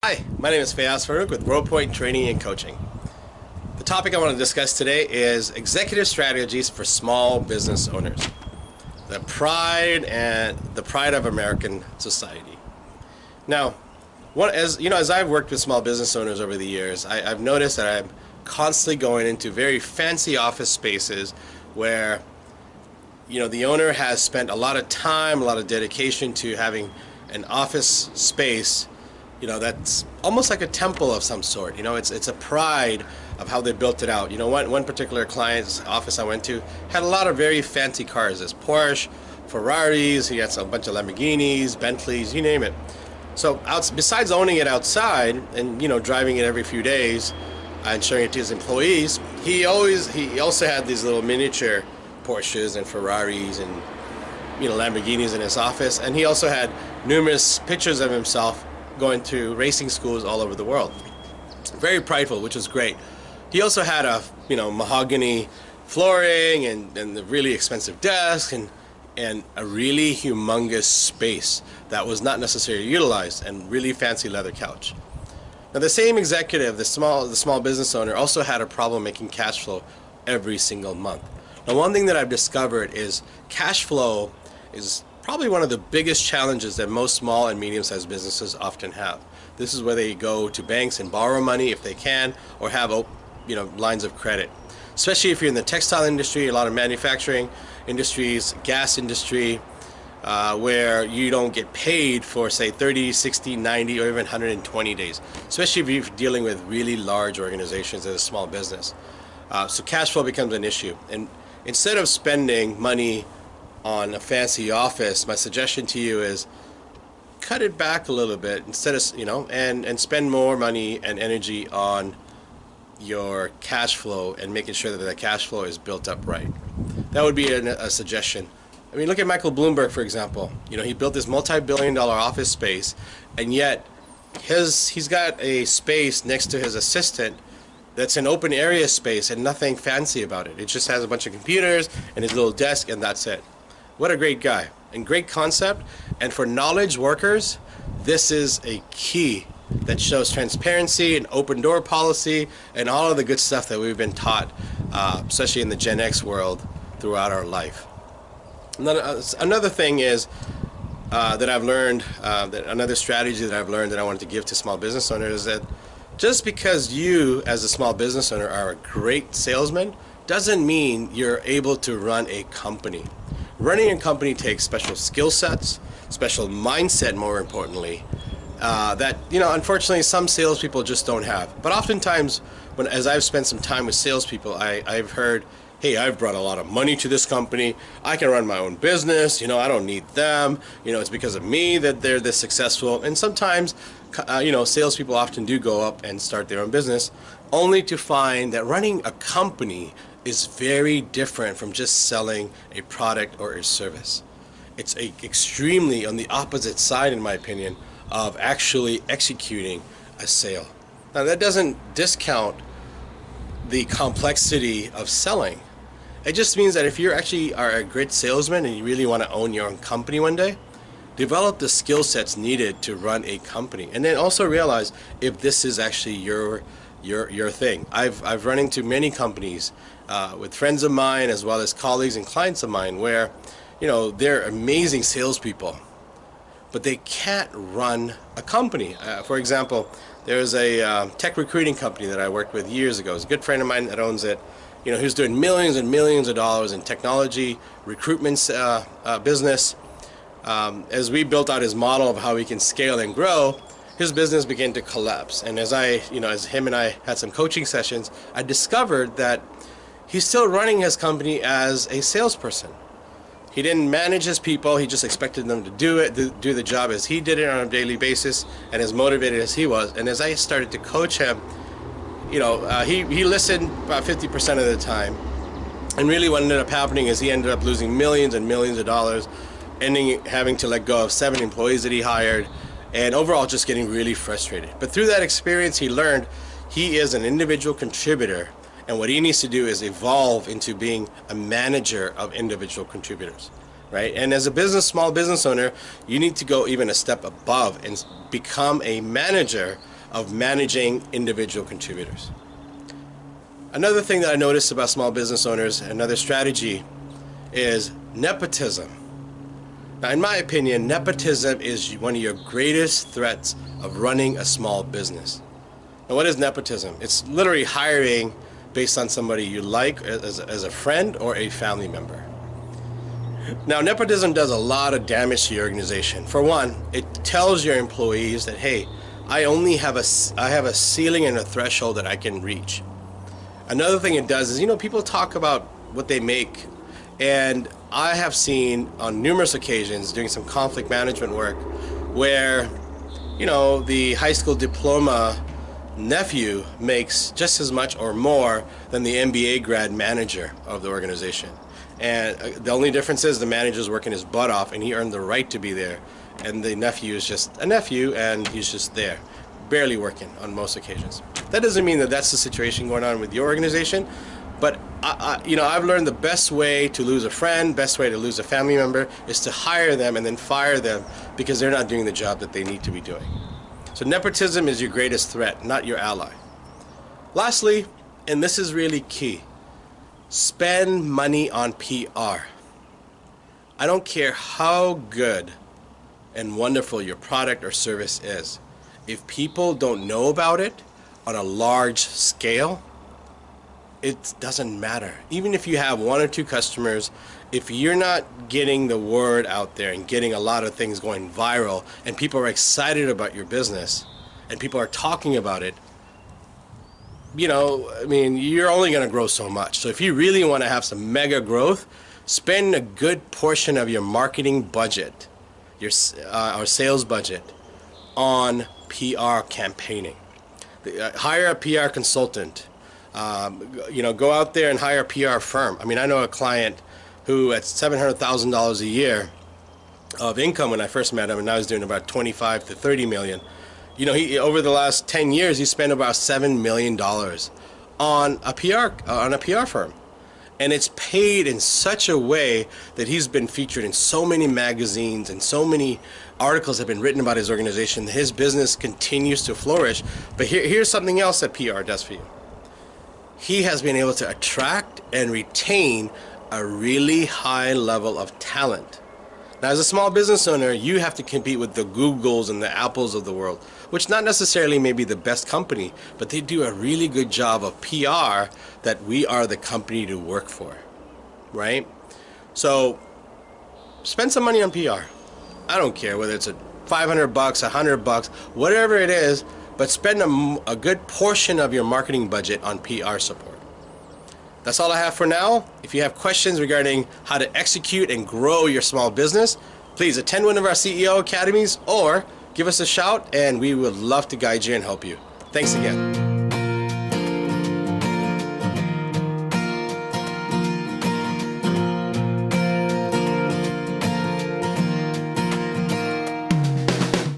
Hi, my name is Fayaz Farouk with Rowpoint Training and Coaching. The topic I want to discuss today is executive strategies for small business owners. The pride of American society. Now, as I've worked with small business owners over the years, I've noticed that I'm constantly going into very fancy office spaces where the owner has spent a lot of time, a lot of dedication to having an office space that's almost like a temple of some sort. It's a pride of how they built it out. One particular client's office I went to had a lot of very fancy cars. There's Porsche, Ferraris, he had a bunch of Lamborghinis, Bentleys, you name it. So besides owning it outside and driving it every few days and showing it to his employees, he also had these little miniature Porsches and Ferraris and Lamborghinis in his office, and he also had numerous pictures of himself going to racing schools all over the world. Very prideful, which was great. He also had a mahogany flooring and the really expensive desk and a really humongous space that was not necessarily utilized, and really fancy leather couch. Now the same executive, the small business owner, also had a problem making cash flow every single month. Now one thing that I've discovered is cash flow is probably one of the biggest challenges that most small and medium-sized businesses often have. This is where they go to banks and borrow money if they can, or have lines of credit. Especially if you're in the textile industry, a lot of manufacturing industries, gas industry, where you don't get paid for say 30, 60, 90, or even 120 days. Especially if you're dealing with really large organizations as a small business. So cash flow becomes an issue. And instead of spending money on a fancy office, my suggestion to you is cut it back a little bit instead of and spend more money and energy on your cash flow and making sure that cash flow is built up right. That would be a suggestion. I mean, look at Michael Bloomberg, for example. He built this multi-billion-dollar office space, and yet he's got a space next to his assistant that's an open area space and nothing fancy about it. It just has a bunch of computers and his little desk, and that's it. What a great guy and great concept. And for knowledge workers, this is a key that shows transparency and open door policy and all of the good stuff that we've been taught, especially in the Gen X world, throughout our life. Another thing is that I've learned, another strategy that I've learned that I wanted to give to small business owners is that just because you as a small business owner are a great salesman doesn't mean you're able to run a company. Running a company takes special skill sets, special mindset, more importantly, that unfortunately some salespeople just don't have. But oftentimes, as I've spent some time with salespeople, I've heard, hey, I've brought a lot of money to this company. I can run my own business. I don't need them. It's because of me that they're this successful. And sometimes, salespeople often do go up and start their own business, only to find that running a company is very different from just selling a product or a service. It's extremely on the opposite side, in my opinion, of actually executing a sale. Now that doesn't discount the complexity of selling. It just means that if you actually are a great salesman and you really want to own your own company one day, develop the skill sets needed to run a company, and then also realize if this is actually your thing. I've run into many companies with friends of mine as well as colleagues and clients of mine where they're amazing salespeople, but they can't run a company. For example, there's a tech recruiting company that I worked with years ago. It's a good friend of mine that owns it. He was doing millions and millions of dollars in technology recruitment business. As we built out his model of how we can scale and grow, his business began to collapse. And as him and I had some coaching sessions, I discovered that he's still running his company as a salesperson. He didn't manage his people. He just expected them to do the job as he did it on a daily basis, and as motivated as he was. And as I started to coach him, he listened about 50% of the time. And really what ended up happening is he ended up losing millions and millions of dollars, having to let go of 7 employees that he hired, and overall just getting really frustrated. But through that experience, he learned he is an individual contributor, and what he needs to do is evolve into being a manager of individual contributors, right? And as a small business owner, you need to go even a step above and become a manager of managing individual contributors. Another thing that I noticed about small business owners, another strategy, is nepotism. Now, in my opinion, nepotism is one of your greatest threats of running a small business. Now, what is nepotism? It's literally hiring based on somebody you like as a friend or a family member. Now, nepotism does a lot of damage to your organization. For one, it tells your employees that, hey, I have a ceiling and a threshold that I can reach. Another thing it does is, people talk about what they make, and I have seen on numerous occasions doing some conflict management work where, the high school diploma nephew makes just as much or more than the MBA grad manager of the organization. And the only difference is the manager's working his butt off and he earned the right to be there. And the nephew is just a nephew and he's just there, barely working on most occasions. That doesn't mean that that's the situation going on with your organization, but I've learned the best way to lose a friend, best way to lose a family member is to hire them and then fire them because they're not doing the job that they need to be doing. So nepotism is your greatest threat, not your ally. Lastly, and this is really key, spend money on PR. I don't care how good and wonderful your product or service is. If people don't know about it on a large scale, it doesn't matter. Even if you have 1 or 2 customers, if you're not getting the word out there and getting a lot of things going viral and people are excited about your business and people are talking about it, you're only going to grow so much. So if you really want to have some mega growth, spend a good portion of your marketing budget, your sales budget, on PR campaigning. Hire a PR consultant. Go out there and hire a PR firm. I know a client who at $700,000 a year of income when I first met him, and now he's doing about 25 to 30 million. He over the last 10 years he spent about $7 million on a PR firm, and it's paid in such a way that he's been featured in so many magazines and so many articles have been written about his organization. His business continues to flourish. But here's something else that PR does for you. He has been able to attract and retain a really high level of talent. Now, as a small business owner, you have to compete with the Googles and the Apples of the world, which not necessarily may be the best company, but they do a really good job of PR that we are the company to work for, right? So spend some money on PR. I don't care whether it's $500, $100, whatever it is, but spend a good portion of your marketing budget on PR support. That's all I have for now. If you have questions regarding how to execute and grow your small business, please attend one of our CEO academies or give us a shout and we would love to guide you and help you. Thanks again.